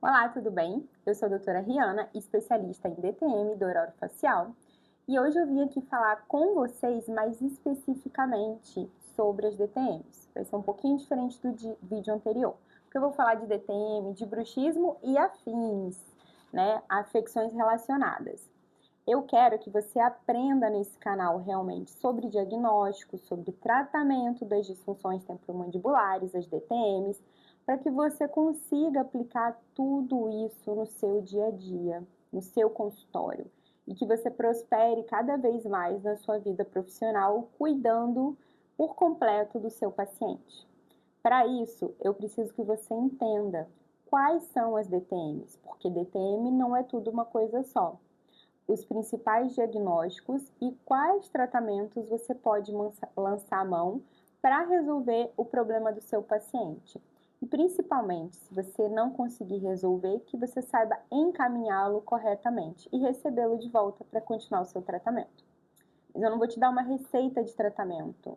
Olá, tudo bem? Eu sou a doutora Riana, especialista em DTM, dor orofacial, e hoje eu vim aqui falar com vocês mais especificamente sobre as DTMs. Vai ser um pouquinho diferente do vídeo anterior, porque eu vou falar de DTM, de bruxismo e afins, né? Afecções relacionadas. Eu quero que você aprenda nesse canal realmente sobre diagnóstico, sobre tratamento das disfunções temporomandibulares, as DTMs, para que você consiga aplicar tudo isso no seu dia a dia, no seu consultório, e que você prospere cada vez mais na sua vida profissional, cuidando por completo do seu paciente. Para isso, eu preciso que você entenda quais são as DTMs, porque DTM não é tudo uma coisa só, os principais diagnósticos e quais tratamentos você pode lançar a mão para resolver o problema do seu paciente. E principalmente, se você não conseguir resolver, que você saiba encaminhá-lo corretamente e recebê-lo de volta para continuar o seu tratamento. Mas eu não vou te dar uma receita de tratamento,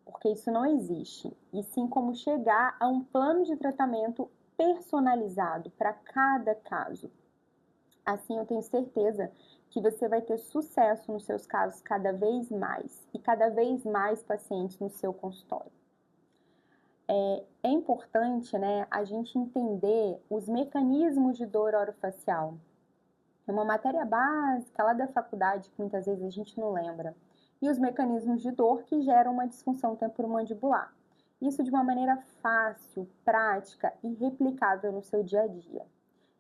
porque isso não existe, e sim como chegar a um plano de tratamento personalizado para cada caso. Assim, eu tenho certeza que você vai ter sucesso nos seus casos cada vez mais e cada vez mais pacientes no seu consultório. É importante, né, a gente entender os mecanismos de dor orofacial. É uma matéria básica lá da faculdade que muitas vezes a gente não lembra. E os mecanismos de dor que geram uma disfunção temporomandibular. Isso de uma maneira fácil, prática e replicável no seu dia a dia.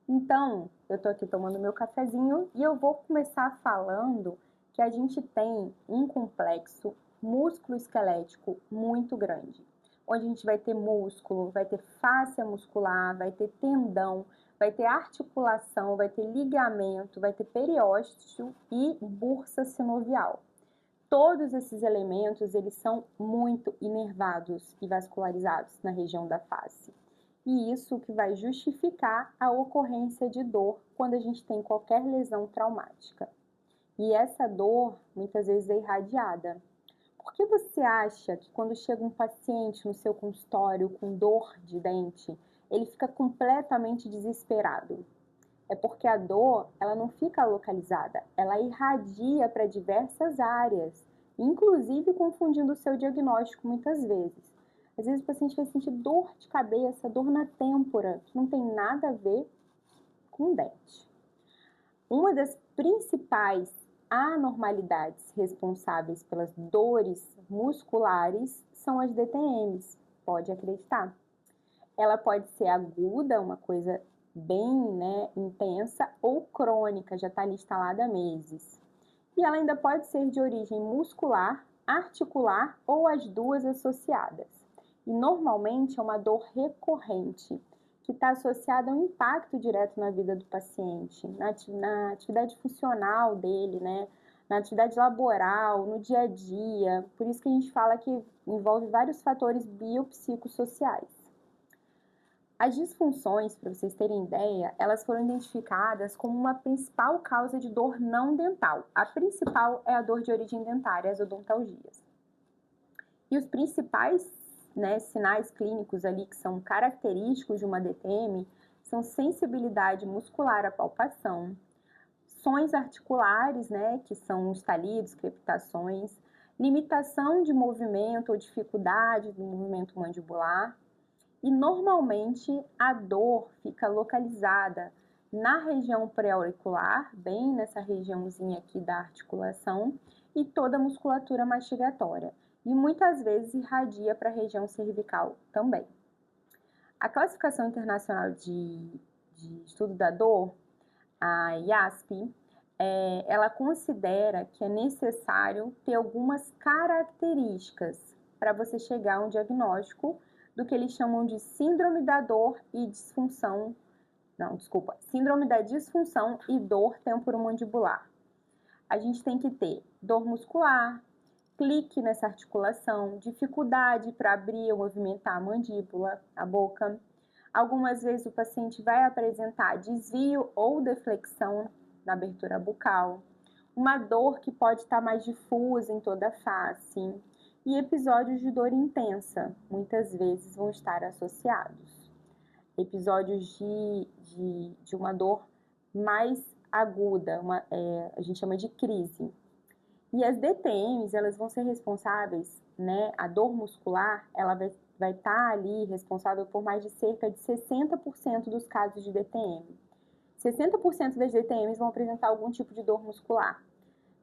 Então, eu tô aqui tomando meu cafezinho e eu vou começar falando que a gente tem um complexo músculo-esquelético muito grande, onde a gente vai ter músculo, vai ter fáscia muscular, vai ter tendão, vai ter articulação, vai ter ligamento, vai ter periósteo e bursa sinovial. Todos esses elementos, eles são muito inervados e vascularizados na região da face. E isso que vai justificar a ocorrência de dor quando a gente tem qualquer lesão traumática. E essa dor, muitas vezes, é irradiada. Por que você acha que quando chega um paciente no seu consultório com dor de dente, ele fica completamente desesperado? É porque a dor, ela não fica localizada, ela irradia para diversas áreas, inclusive confundindo o seu diagnóstico muitas vezes. Às vezes o paciente vai sentir dor de cabeça, dor na têmpora, que não tem nada a ver com o dente. Uma das principais anormalidades responsáveis pelas dores musculares são as DTMs, pode acreditar. Ela pode ser aguda, uma coisa bem, intensa, ou crônica, já está ali instalada há meses. E ela ainda pode ser de origem muscular, articular ou as duas associadas. E normalmente é uma dor recorrente, que está associada a um impacto direto na vida do paciente, na atividade funcional dele, né? Na atividade laboral, no dia a dia. Por isso que a gente fala que envolve vários fatores biopsicossociais. As disfunções, para vocês terem ideia, elas foram identificadas como uma principal causa de dor não dental. A principal é a dor de origem dentária, as odontalgias. E os principais, sinais clínicos ali que são característicos de uma DTM são sensibilidade muscular à palpação, sons articulares, que são estalidos, crepitações, limitação de movimento ou dificuldade do movimento mandibular. E normalmente a dor fica localizada na região pré-auricular, bem nessa regiãozinha aqui da articulação, e toda a musculatura mastigatória. E muitas vezes irradia para a região cervical também. A Classificação Internacional de Estudo da Dor, a IASP, ela considera que é necessário ter algumas características para você chegar a um diagnóstico do que eles chamam de síndrome da dor e disfunção, síndrome da disfunção e dor temporomandibular. A gente tem que ter dor muscular, clique nessa articulação, dificuldade para abrir ou movimentar a mandíbula, a boca. Algumas vezes o paciente vai apresentar desvio ou deflexão na abertura bucal, uma dor que pode estar mais difusa em toda a face, e episódios de dor intensa, muitas vezes vão estar associados. episódios de uma dor mais aguda, a gente chama de crise. E as DTMs, elas vão ser responsáveis, né? A dor muscular, ela vai estar ali responsável por mais de cerca de 60% dos casos de DTM. 60% das DTMs vão apresentar algum tipo de dor muscular,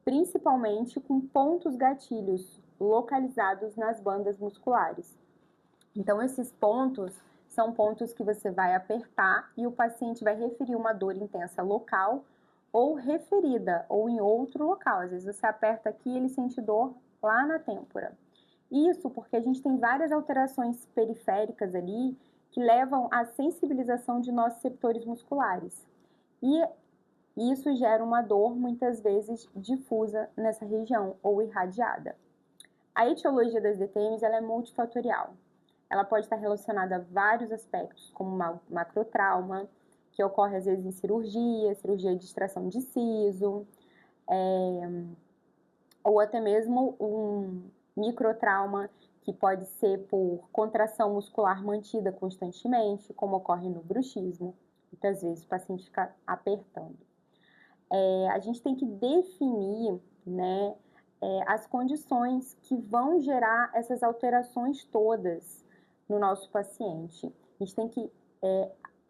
principalmente com pontos gatilhos localizados nas bandas musculares. Então, esses pontos são pontos que você vai apertar e o paciente vai referir uma dor intensa local ou referida, ou em outro local. Às vezes você aperta aqui e ele sente dor lá na têmpora. Isso porque a gente tem várias alterações periféricas ali que levam à sensibilização de nossos receptores musculares. E isso gera uma dor, muitas vezes, difusa nessa região ou irradiada. A etiologia das DTMs ela é multifatorial. Ela pode estar relacionada a vários aspectos, como macrotrauma, que ocorre às vezes em cirurgia de extração de siso, ou até mesmo um microtrauma, que pode ser por contração muscular mantida constantemente, como ocorre no bruxismo. Muitas vezes o paciente fica apertando. A gente tem que definir, né, as condições que vão gerar essas alterações todas no nosso paciente. A gente tem que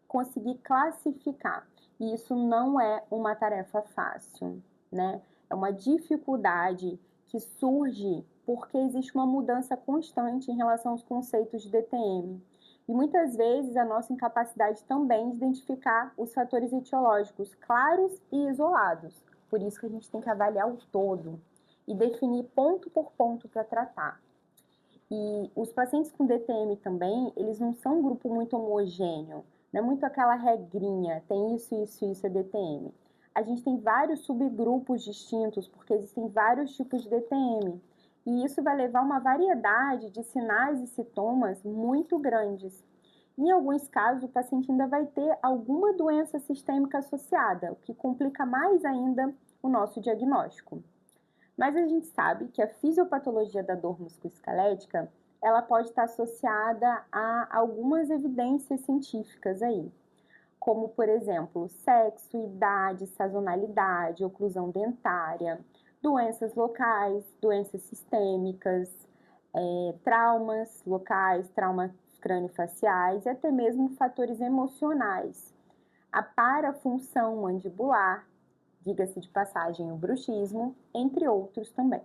conseguir classificar. E isso não é uma tarefa fácil, né? É uma dificuldade que surge porque existe uma mudança constante em relação aos conceitos de DTM. E muitas vezes a nossa incapacidade também de identificar os fatores etiológicos claros e isolados. Por isso que a gente tem que avaliar o todo e definir ponto por ponto para tratar. E os pacientes com DTM também, eles não são um grupo muito homogêneo, não é muito aquela regrinha, tem isso, isso, isso é DTM. A gente tem vários subgrupos distintos, porque existem vários tipos de DTM. E isso vai levar a uma variedade de sinais e sintomas muito grandes. Em alguns casos, o paciente ainda vai ter alguma doença sistêmica associada, o que complica mais ainda o nosso diagnóstico. Mas a gente sabe que a fisiopatologia da dor musculoesquelética, ela pode estar associada a algumas evidências científicas aí, como, por exemplo, sexo, idade, sazonalidade, oclusão dentária, doenças locais, doenças sistêmicas, traumas locais, traumas crâniofaciais e até mesmo fatores emocionais. A parafunção mandibular, diga-se de passagem, o bruxismo, entre outros também.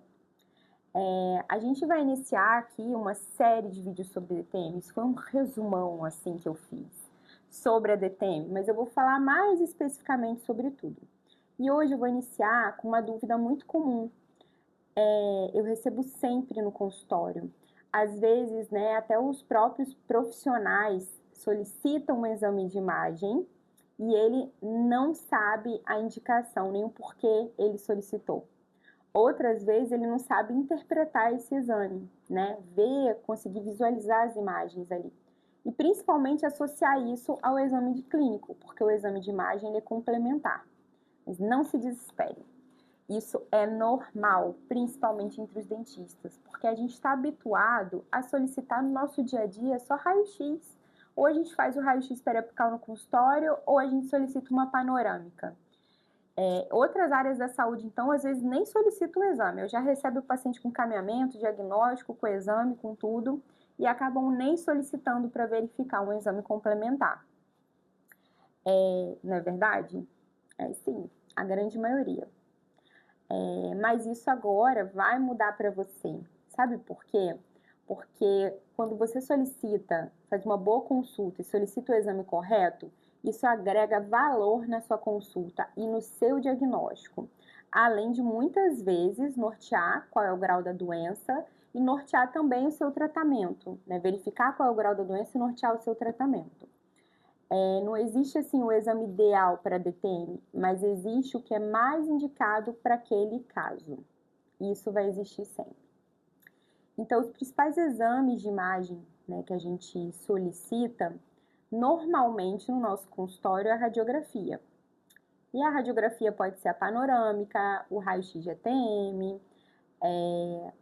A gente vai iniciar aqui uma série de vídeos sobre DTM. Isso foi um resumão assim que eu fiz sobre a DTM, mas eu vou falar mais especificamente sobre tudo. E hoje eu vou iniciar com uma dúvida muito comum. Eu recebo sempre no consultório. Às vezes, né, até os próprios profissionais solicitam um exame de imagem e ele não sabe a indicação, nem o porquê ele solicitou. Outras vezes ele não sabe interpretar esse exame, né? Ver, conseguir visualizar as imagens ali. E principalmente associar isso ao exame de clínico, porque o exame de imagem ele é complementar. Mas não se desespere. Isso é normal, principalmente entre os dentistas, porque a gente está habituado a solicitar no nosso dia a dia só raio-x. Ou a gente faz o raio-x periapical no consultório, ou a gente solicita uma panorâmica. Outras áreas da saúde, então, às vezes nem solicitam o exame. Eu já recebo o paciente com encaminhamento, diagnóstico, com exame, com tudo, e acabam nem solicitando para verificar um exame complementar. Não é verdade? Sim, a grande maioria. Mas isso agora vai mudar para você. Sabe por quê? Porque quando você solicita, faz uma boa consulta e solicita o exame correto, isso agrega valor na sua consulta e no seu diagnóstico, além de muitas vezes nortear qual é o grau da doença e nortear também o seu tratamento, né? Verificar qual é o grau da doença e nortear o seu tratamento. Não existe assim o exame ideal para DTM, mas existe o que é mais indicado para aquele caso. Isso vai existir sempre. Então, os principais exames de imagem, né, que a gente solicita, normalmente no nosso consultório, é a radiografia. E a radiografia pode ser a panorâmica, o raio-x de ATM,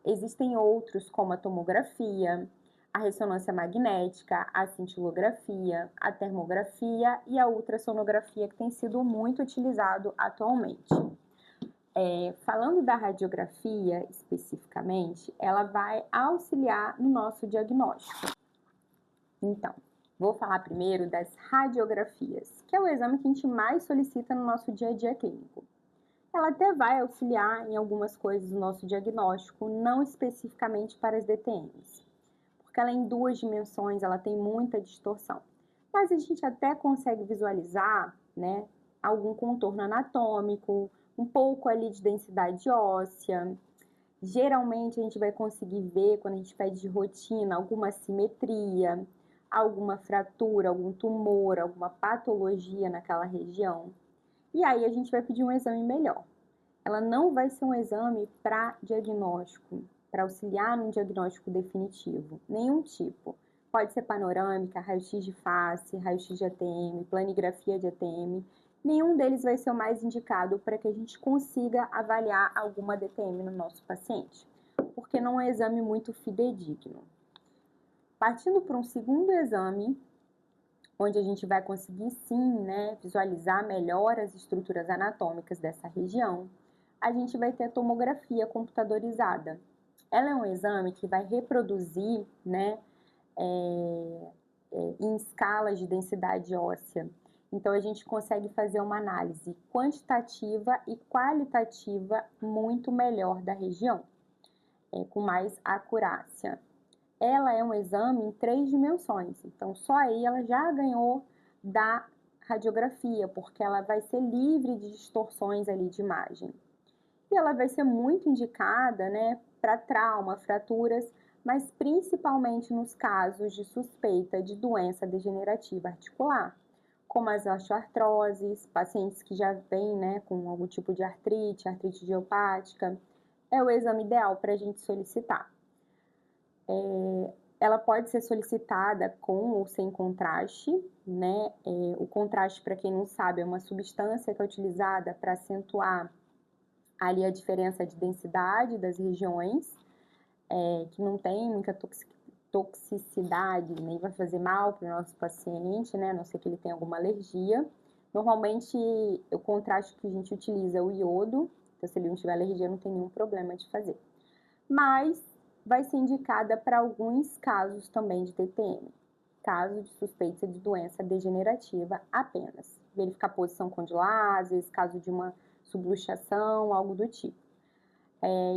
existem outros como a tomografia, a ressonância magnética, a cintilografia, a termografia e a ultrassonografia, que tem sido muito utilizado atualmente. Falando da radiografia especificamente, ela vai auxiliar no nosso diagnóstico. Então, vou falar primeiro das radiografias, que é o exame que a gente mais solicita no nosso dia a dia clínico. Ela até vai auxiliar em algumas coisas do nosso diagnóstico, não especificamente para as DTMs, porque ela é em 2 dimensões, ela tem muita distorção. Mas a gente até consegue visualizar, né, algum contorno anatômico, um pouco ali de densidade óssea. Geralmente a gente vai conseguir ver, quando a gente pede de rotina, alguma assimetria, alguma fratura, algum tumor, alguma patologia naquela região. E aí a gente vai pedir um exame melhor. Ela não vai ser um exame para diagnóstico, para auxiliar no diagnóstico definitivo, nenhum tipo. Pode ser panorâmica, raio-x de face, raio-x de ATM, planigrafia de ATM. Nenhum deles vai ser o mais indicado para que a gente consiga avaliar alguma DTM no nosso paciente, porque não é um exame muito fidedigno. Partindo para um segundo exame, onde a gente vai conseguir sim, né, visualizar melhor as estruturas anatômicas dessa região, a gente vai ter a tomografia computadorizada. Ela é um exame que vai reproduzir, né, em escalas de densidade óssea. Então, a gente consegue fazer uma análise quantitativa e qualitativa muito melhor da região, com mais acurácia. Ela é um exame em 3 dimensões, então só aí ela já ganhou da radiografia, porque ela vai ser livre de distorções ali de imagem. E ela vai ser muito indicada, né, para trauma, fraturas, mas principalmente nos casos de suspeita de doença degenerativa articular, como as osteoartroses, pacientes que já vêm, né, com algum tipo de artrite, artrite idiopática, é o exame ideal para a gente solicitar. Ela pode ser solicitada com ou sem contraste, né? O contraste, para quem não sabe, é uma substância que é utilizada para acentuar ali a diferença de densidade das regiões, que não tem muita toxicidade, nem vai fazer mal para o nosso paciente, né? A não ser que ele tenha alguma alergia. Normalmente, o contraste que a gente utiliza é o iodo, então se ele não tiver alergia, não tem nenhum problema de fazer. Mas vai ser indicada para alguns casos também de TTM, caso de suspeita de doença degenerativa apenas. Verificar posição condylar, às vezes caso de uma subluxação, algo do tipo.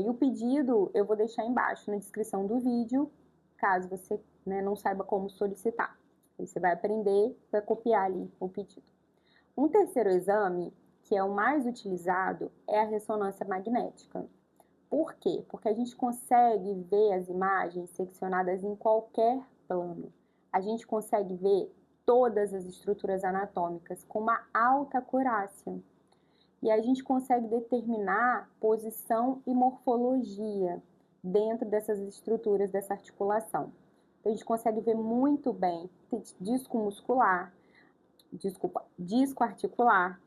E o pedido eu vou deixar embaixo na descrição do vídeo, caso você, né, não saiba como solicitar. Aí você vai aprender, vai copiar ali o pedido. Um terceiro exame, que é o mais utilizado, é a ressonância magnética. Por quê? Porque a gente consegue ver as imagens seccionadas em qualquer plano. A gente consegue ver todas as estruturas anatômicas com uma alta acurácia. E a gente consegue determinar posição e morfologia dentro dessas estruturas dessa articulação. Então, a gente consegue ver muito bem disco muscular, disco articular,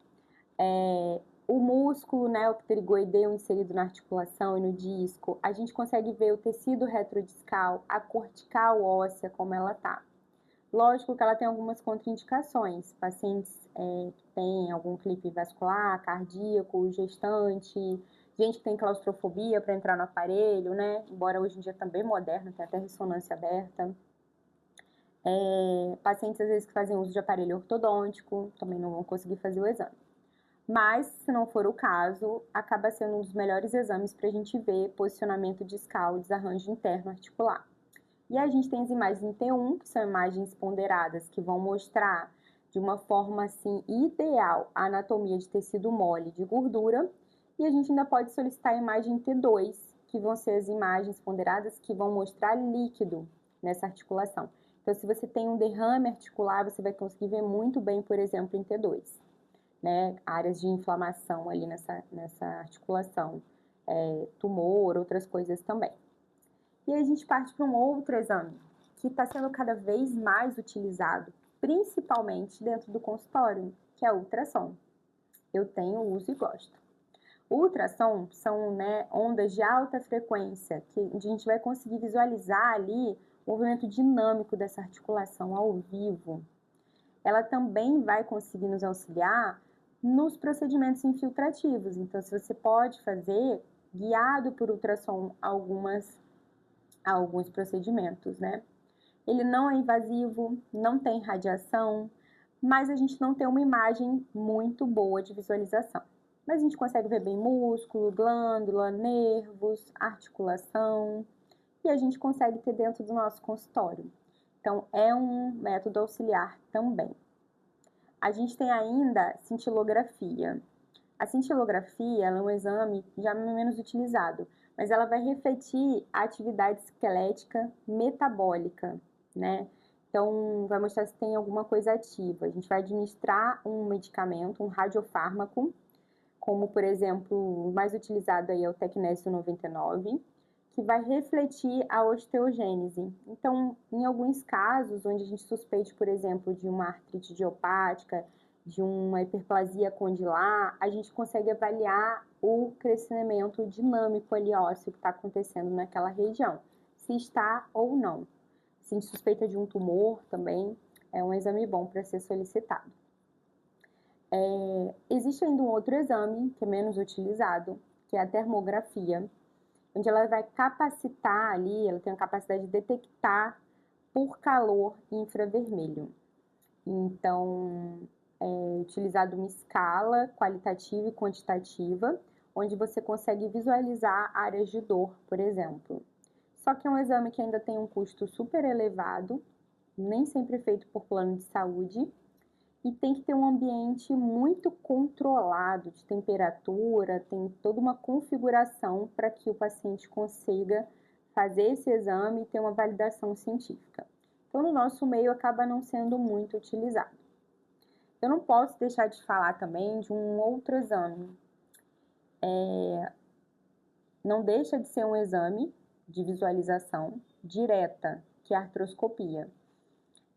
o músculo, né, o pterigoideu inserido na articulação e no disco. A gente consegue ver o tecido retrodiscal, a cortical óssea, como ela tá. Lógico que ela tem algumas contraindicações. Pacientes que têm algum clipe vascular, cardíaco, gestante, gente que tem claustrofobia para entrar no aparelho, né? Embora hoje em dia também moderno, tem até ressonância aberta. Pacientes, às vezes, que fazem uso de aparelho ortodôntico, também não vão conseguir fazer o exame. Mas, se não for o caso, acaba sendo um dos melhores exames para a gente ver posicionamento discal e desarranjo interno articular. E a gente tem as imagens em T1, que são imagens ponderadas, que vão mostrar de uma forma assim ideal a anatomia de tecido mole de gordura. E a gente ainda pode solicitar a imagem T2, que vão ser as imagens ponderadas que vão mostrar líquido nessa articulação. Então, se você tem um derrame articular, você vai conseguir ver muito bem, por exemplo, em T2. Né, áreas de inflamação ali nessa articulação, tumor, outras coisas também. E aí a gente parte para um outro exame, que está sendo cada vez mais utilizado, principalmente dentro do consultório, que é o ultrassom. Eu tenho, uso e gosto. O ultrassom são, né, ondas de alta frequência, que a gente vai conseguir visualizar ali o movimento dinâmico dessa articulação ao vivo, ela também vai conseguir nos auxiliar nos procedimentos infiltrativos. Então, se você pode fazer, guiado por ultrassom, alguns procedimentos, né? Ele não é invasivo, não tem radiação, mas a gente não tem uma imagem muito boa de visualização. Mas a gente consegue ver bem músculo, glândula, nervos, articulação, e a gente consegue ter dentro do nosso consultório. Então, é um método auxiliar também. A gente tem ainda cintilografia. A cintilografia ela é um exame já menos utilizado, mas ela vai refletir a atividade esquelética metabólica, né? Então, vai mostrar se tem alguma coisa ativa. A gente vai administrar um medicamento, um radiofármaco, como, por exemplo, o mais utilizado aí é o Tecnésio 99, que vai refletir a osteogênese. Então, em alguns casos, onde a gente suspeite, por exemplo, de uma artrite idiopática, de uma hiperplasia condilar, a gente consegue avaliar o crescimento dinâmico ali ósseo que está acontecendo naquela região, se está ou não. Se a gente suspeita de um tumor também, é um exame bom para ser solicitado. Existe ainda um outro exame, que é menos utilizado, que é a termografia, onde ela vai capacitar ali, ela tem a capacidade de detectar por calor infravermelho. Então, é utilizado uma escala qualitativa e quantitativa, onde você consegue visualizar áreas de dor, por exemplo. Só que é um exame que ainda tem um custo super elevado, nem sempre feito por plano de saúde, e tem que ter um ambiente muito controlado de temperatura, tem toda uma configuração para que o paciente consiga fazer esse exame e ter uma validação científica. Então, no nosso meio, acaba não sendo muito utilizado. Eu não posso deixar de falar também de um outro exame. Não deixa de ser um exame de visualização direta, que é a artroscopia.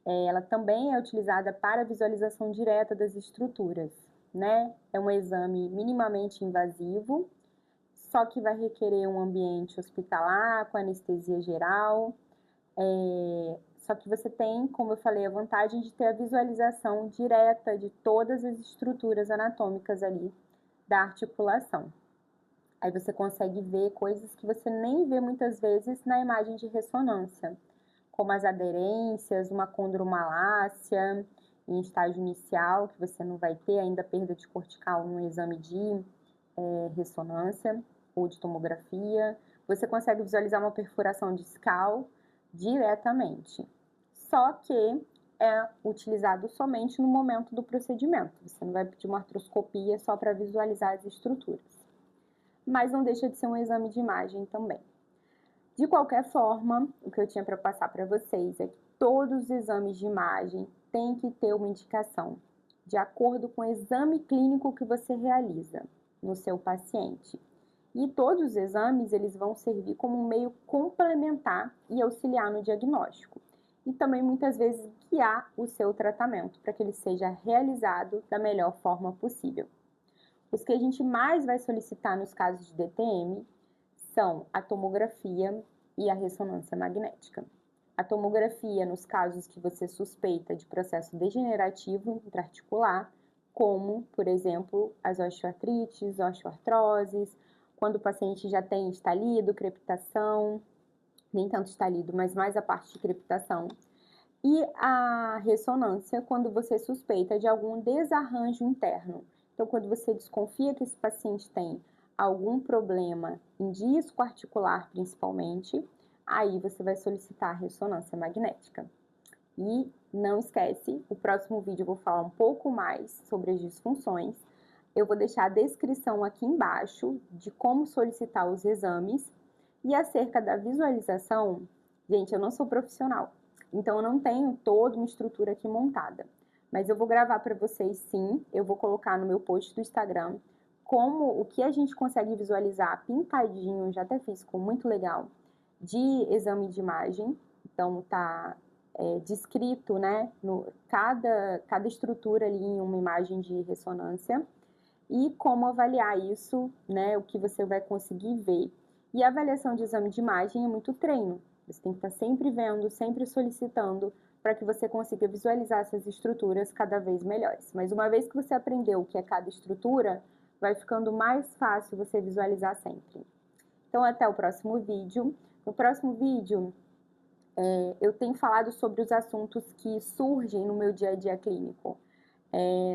Ela também é utilizada para visualização direta das estruturas, né? É um exame minimamente invasivo, só que vai requerer um ambiente hospitalar, com anestesia geral. Só que você tem, como eu falei, a vantagem de ter a visualização direta de todas as estruturas anatômicas ali da articulação. Aí você consegue ver coisas que você nem vê muitas vezes na imagem de ressonância, como as aderências, uma condromalácia em estágio inicial, que você não vai ter ainda perda de cortical no exame de ressonância ou de tomografia. Você consegue visualizar uma perfuração discal diretamente. Só que é utilizado somente no momento do procedimento. Você não vai pedir uma artroscopia só para visualizar as estruturas. Mas não deixa de ser um exame de imagem também. De qualquer forma, o que eu tinha para passar para vocês é que todos os exames de imagem têm que ter uma indicação de acordo com o exame clínico que você realiza no seu paciente. E todos os exames, eles vão servir como um meio complementar e auxiliar no diagnóstico. E também, muitas vezes, guiar o seu tratamento para que ele seja realizado da melhor forma possível. Os que a gente mais vai solicitar nos casos de DTM são a tomografia e a ressonância magnética. A tomografia nos casos que você suspeita de processo degenerativo intraarticular, como, por exemplo, as osteoartrites, osteoartroses, quando o paciente já tem estalido, crepitação, nem tanto estalido, mas mais a parte de crepitação. E a ressonância, quando você suspeita de algum desarranjo interno. Então, quando você desconfia que esse paciente tem algum problema em disco articular, principalmente, aí você vai solicitar a ressonância magnética. E não esquece, o próximo vídeo eu vou falar um pouco mais sobre as disfunções. Eu vou deixar a descrição aqui embaixo de como solicitar os exames. E acerca da visualização, gente, eu não sou profissional, então eu não tenho toda uma estrutura aqui montada. Mas eu vou gravar para vocês sim, eu vou colocar no meu post do Instagram como o que a gente consegue visualizar pintadinho, já até fiz, ficou muito legal, de exame de imagem. Então tá descrito, né, cada estrutura ali em uma imagem de ressonância e como avaliar isso, né, o que você vai conseguir ver. E a avaliação de exame de imagem é muito treino. Você tem que estar sempre vendo, sempre solicitando, para que você consiga visualizar essas estruturas cada vez melhores. Mas uma vez que você aprendeu o que é cada estrutura, vai ficando mais fácil você visualizar sempre. Então, até o próximo vídeo. No próximo vídeo, eu tenho falado sobre os assuntos que surgem no meu dia a dia clínico.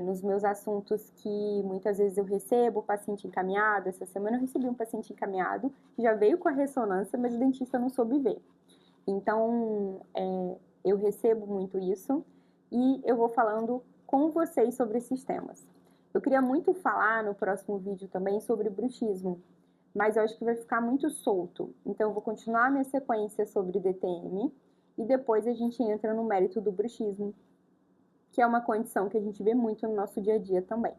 Nos meus assuntos que muitas vezes eu recebo paciente encaminhado. Essa semana eu recebi um paciente encaminhado, que já veio com a ressonância, mas o dentista não soube ver. Então, eu recebo muito isso e eu vou falando com vocês sobre esses temas. Eu queria muito falar no próximo vídeo também sobre bruxismo, mas eu acho que vai ficar muito solto. Então, eu vou continuar a minha sequência sobre DTM e depois a gente entra no mérito do bruxismo, que é uma condição que a gente vê muito no nosso dia a dia também.